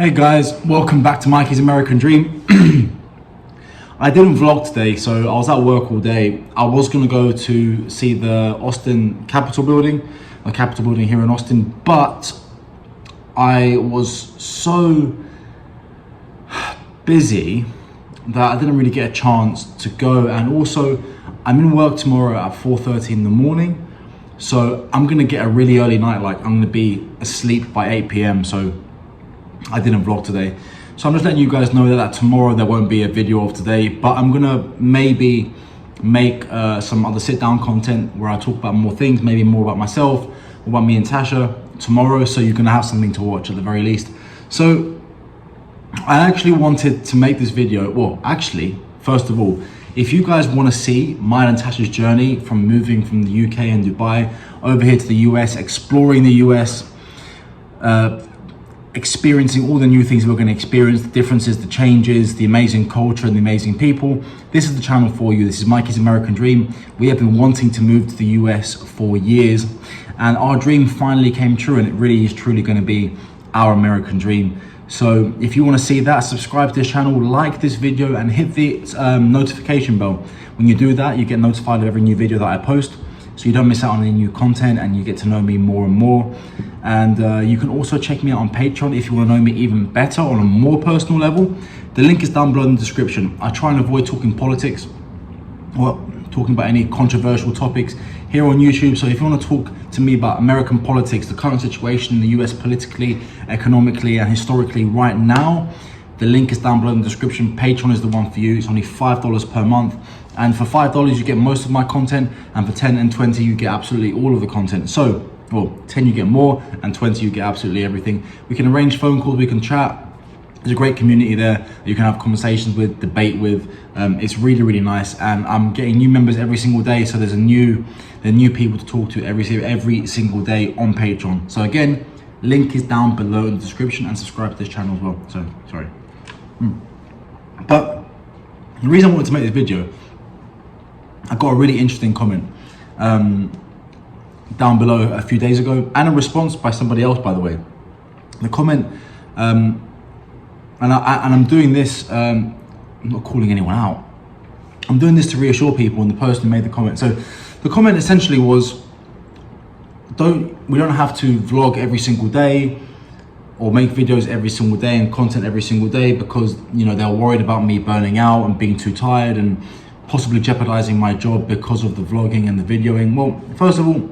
Hey guys, welcome back to Mikey's American Dream. I didn't vlog today, so I was at work all day. I was gonna go to see the Austin Capitol building, the Capitol building here in Austin, but I was so busy that I didn't really get a chance to go. And also, I'm in work tomorrow at 4:30 in the morning, so I'm gonna get a really early night. Like, I'm gonna be asleep by 8 p.m. So I didn't vlog today. So I'm just letting you guys know that tomorrow there won't be a video of today, but I'm gonna maybe make some other sit down content where I talk about more things, maybe more about myself, about me and Tasha tomorrow. So you're gonna have something to watch at the very least. So I actually wanted to make this video. Well, actually, first of all, if you guys want to see mine and Tasha's journey from moving from the UK and Dubai over here to the US, exploring the US, experiencing all the new things we're going to experience, the differences, the changes, the amazing culture and the amazing people, this is the channel for you. This is Mikey's American Dream. We have been wanting to move to the US for years, and our dream finally came true, and it really is truly going to be our American dream. So if you want to see that, subscribe to this channel, like this video, and hit the notification bell. When you do that, you get notified of every new video that I post, so you don't miss out on any new content and you get to know me more and more. And you can also check me out on Patreon if you want to know me even better on a more personal level. The link is down below in the description. I try and avoid talking politics or talking about any controversial topics here on YouTube. So if you want to talk to me about American politics, the current situation in the US politically, economically and historically right now, the link is down below in the description. Patreon is the one for you. It's only $5 per month. And for $5, you get most of my content. And for 10 and 20, you get absolutely all of the content. So, well, 10 you get more, and 20 you get absolutely everything. We can arrange phone calls, we can chat. There's a great community there you can have conversations with, debate with. It's really, really nice. And I'm getting new members every single day. So there are new people to talk to every single day on Patreon. So again, link is down below in the description, and subscribe to this channel as well. So, sorry. But the reason I wanted to make this video, I got a really interesting comment down below a few days ago, and a response by somebody else, by the way. The comment, and I'm doing this, I'm not calling anyone out. I'm doing this to reassure people and the person who made the comment. So the comment essentially was, we don't have to vlog every single day or make videos every single day and content every single day, because, you know, they're worried about me burning out and being too tired and possibly jeopardizing my job because of the vlogging and the videoing. Well, first of all,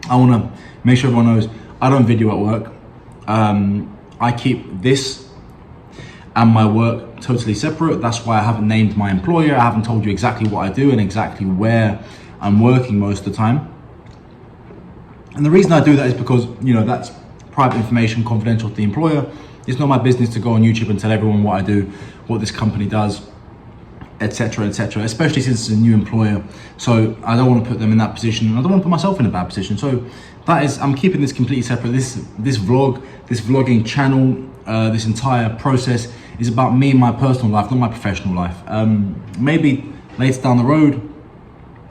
I want to make sure everyone knows I don't video at work. I keep this and my work totally separate. That's why I haven't named my employer. I haven't told you exactly what I do and exactly where I'm working most of the time. And the reason I do that is because, you know, that's private information, confidential to the employer. It's not my business to go on YouTube and tell everyone what I do, what this company does, etc., etc., especially since it's a new employer. So I don't want to put them in that position. I don't want to put myself in a bad position. So that is, I'm keeping this completely separate. This vlogging channel, this entire process is about me and my personal life, not my professional life. Maybe later down the road,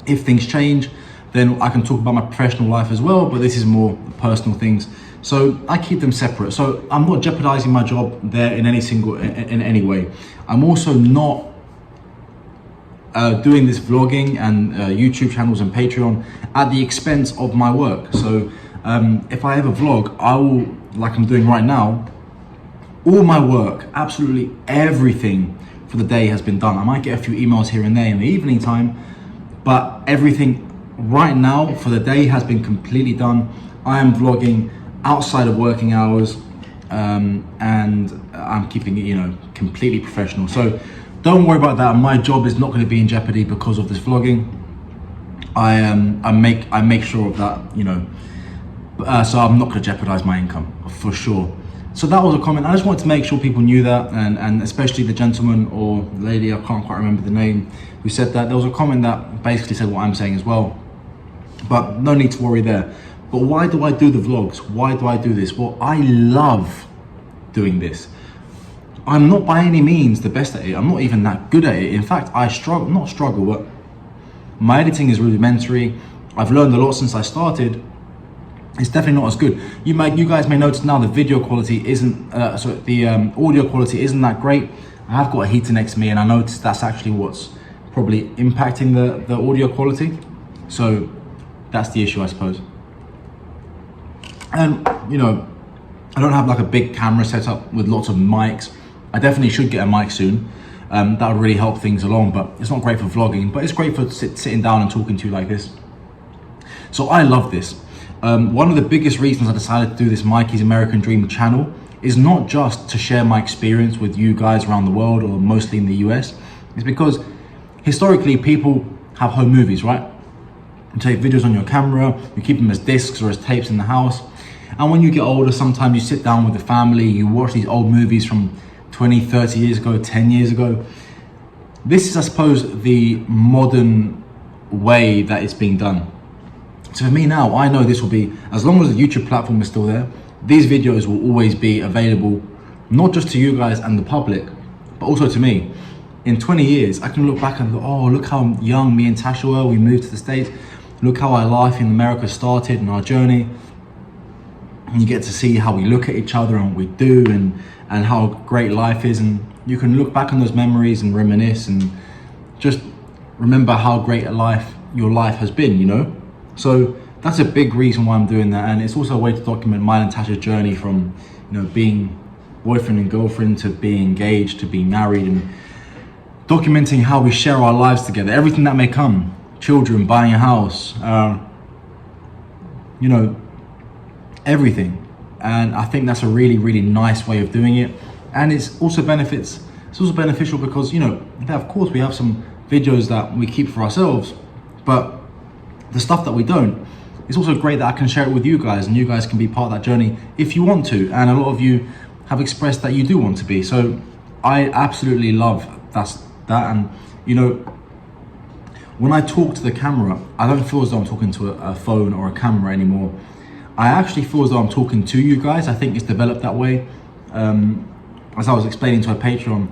if things change, then I can talk about my professional life as well, but this is more personal things. So I keep them separate. So I'm not jeopardizing my job there in any way. I'm also not doing this vlogging and YouTube channels and Patreon at the expense of my work. So if I ever vlog, I will, like I'm doing right now, all my work, absolutely everything for the day has been done. I might get a few emails here and there in the evening time, but everything right now for the day has been completely done. I am vlogging outside of working hours, and I'm keeping it, you know, completely professional. So don't worry about that. My job is not going to be in jeopardy because of this vlogging. I make sure of that, you know. So I'm not going to jeopardize my income for sure. So that was a comment. I just wanted to make sure people knew that, and especially the gentleman or lady, I can't quite remember the name, who said that. There was a comment that basically said what I'm saying as well. But no need to worry there. But why do I do the vlogs? Why do I do this? Well, I love doing this. I'm not by any means the best at it. I'm not even that good at it. In fact, I struggle, not struggle, but my editing is rudimentary. I've learned a lot since I started, it's definitely not as good. You guys may notice now the video quality isn't, the audio quality isn't that great. I have got a heater next to me, and I noticed that's actually what's probably impacting the audio quality. So that's the issue, I suppose. And you know, I don't have like a big camera setup with lots of mics. I definitely should get a mic soon. That would really help things along, but it's not great for vlogging, but it's great for sitting down and talking to you like this. So I love this. One of the biggest reasons I decided to do this Mikey's American Dream channel is not just to share my experience with you guys around the world, or mostly in the US. It's because historically people have home movies, right? You take videos on your camera, you keep them as discs or as tapes in the house. And when you get older, sometimes you sit down with the family, you watch these old movies from 20, 30 years ago, 10 years ago. This is, I suppose, the modern way that it's being done. So for me now, I know this will be, as long as the YouTube platform is still there, these videos will always be available, not just to you guys and the public, but also to me. In 20 years, I can look back and go, oh, look how young me and Tasha were, we moved to the States. Look how our life in America started and our journey. And you get to see how we look at each other and what we do, and how great life is. And you can look back on those memories and reminisce and just remember how great your life has been, you know? So that's a big reason why I'm doing that. And it's also a way to document mine and Tasha's journey from, you know, being boyfriend and girlfriend to being engaged to being married, and documenting how we share our lives together, everything that may come, children, buying a house, you know, everything. And I think that's a really, really nice way of doing it. And it's also beneficial because, you know, of course we have some videos that we keep for ourselves, but the stuff that we don't, it's also great that I can share it with you guys, and you guys can be part of that journey if you want to. And a lot of you have expressed that you do want to be. So I absolutely love that. And you know, when I talk to the camera, I don't feel as though I'm talking to a phone or a camera anymore. I actually feel as though I'm talking to you guys. I think it's developed that way. As I was explaining to a Patreon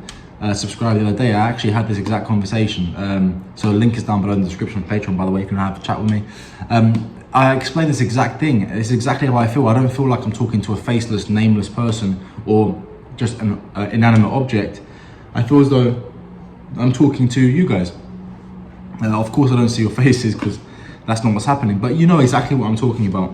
subscriber the other day, I actually had this exact conversation. So the link is down below in the description of Patreon, by the way, if you can have a chat with me. I explained this exact thing. It's exactly how I feel. I don't feel like I'm talking to a faceless, nameless person or just an inanimate object. I feel as though I'm talking to you guys. Of course, I don't see your faces because that's not what's happening, but you know exactly what I'm talking about.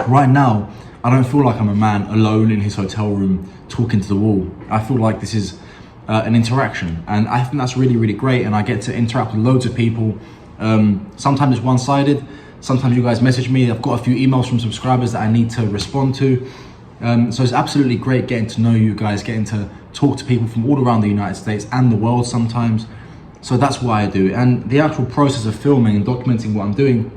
Right now, I don't feel like I'm a man alone in his hotel room talking to the wall. I feel like this is an interaction, and I think that's really, really great. And I get to interact with loads of people. Sometimes it's one-sided. Sometimes you guys message me. I've got a few emails from subscribers that I need to respond to. So it's absolutely great getting to know you guys, getting to talk to people from all around the United States and the world sometimes. So that's why I do it. And the actual process of filming and documenting what I'm doing,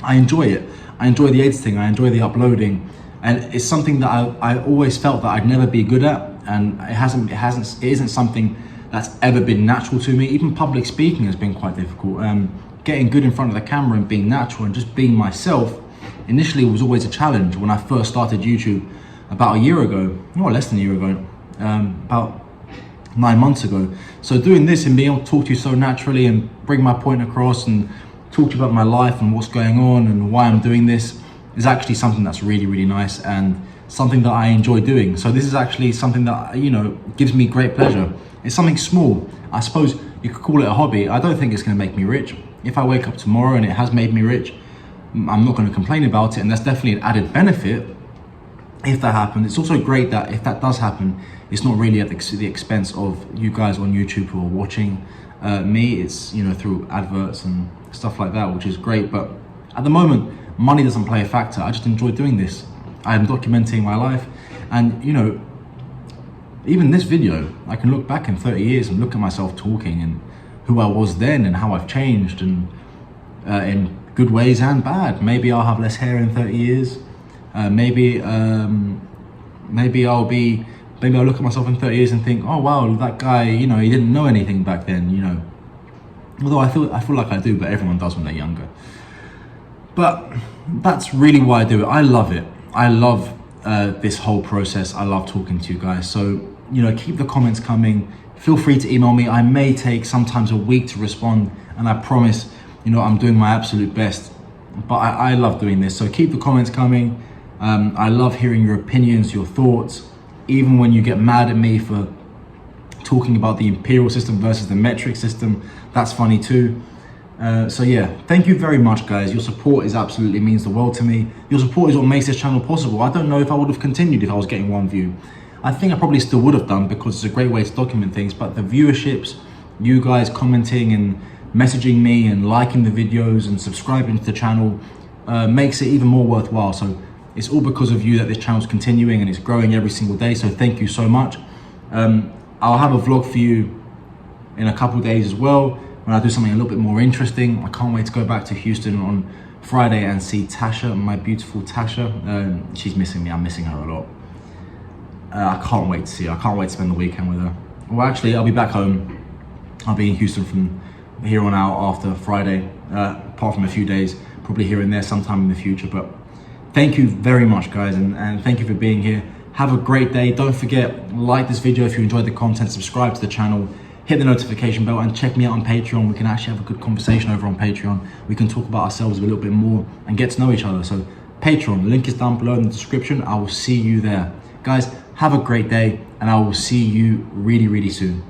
I enjoy it. I enjoy the editing, I enjoy the uploading. And it's something that I always felt that I'd never be good at. And it isn't something that's ever been natural to me. Even public speaking has been quite difficult. Getting good in front of the camera and being natural and just being myself initially was always a challenge. When I first started YouTube about a year ago, or less than a year ago, about 9 months ago. So doing this and being able to talk to you so naturally and bring my point across and talk to you about my life and what's going on and why I'm doing this is actually something that's really, really nice and something that I enjoy doing. So this is actually something that, you know, gives me great pleasure. It's something small. I suppose you could call it a hobby. I don't think it's going to make me rich. If I wake up tomorrow and it has made me rich, I'm not going to complain about it. And that's definitely an added benefit if that happens. It's also great that if that does happen, it's not really at the expense of you guys on YouTube who are watching me. It's, you know, through adverts and stuff like that, which is great. But at the moment, money doesn't play a factor. I just enjoy doing this. I'm documenting my life, and you know, even this video, I can look back in 30 years and look at myself talking and who I was then and how I've changed, and in good ways and bad. Maybe I'll have less hair in 30 years. Maybe I'll look at myself in 30 years and think, oh wow, that guy, you know, he didn't know anything back then, you know. Although I feel like I do, but everyone does when they're younger. But that's really why I do it. I love it. I love this whole process. I love talking to you guys. So, you know, keep the comments coming. Feel free to email me. I may take sometimes a week to respond, and I promise, you know, I'm doing my absolute best But I love doing this, so keep the comments coming. I love hearing your opinions, your thoughts, even when you get mad at me for talking about the imperial system versus the metric system. That's funny too. So yeah, thank you very much, guys. Your support is absolutely means the world to me. Your support is what makes this channel possible. I don't know if I would have continued if I was getting 1 view. I think I probably still would have done, because it's a great way to document things, but the viewerships, you guys commenting and messaging me and liking the videos and subscribing to the channel makes it even more worthwhile. So it's all because of you that this channel is continuing and it's growing every single day. So thank you so much. I'll have a vlog for you in a couple of days as well, when I do something a little bit more interesting. I can't wait to go back to Houston on Friday and see Tasha, my beautiful Tasha. She's missing me, I'm missing her a lot. I can't wait to see her. I can't wait to spend the weekend with her. Well, actually, I'll be back home. I'll be in Houston from here on out after Friday, apart from a few days, probably here and there sometime in the future. But thank you very much, guys, and thank you for being here. Have a great day. Don't forget, like this video if you enjoyed the content, subscribe to the channel, hit the notification bell, and check me out on Patreon. We can actually have a good conversation over on Patreon. We can talk about ourselves a little bit more and get to know each other. So Patreon, link is down below in the description. I will see you there. Guys, have a great day, and I will see you really, really soon.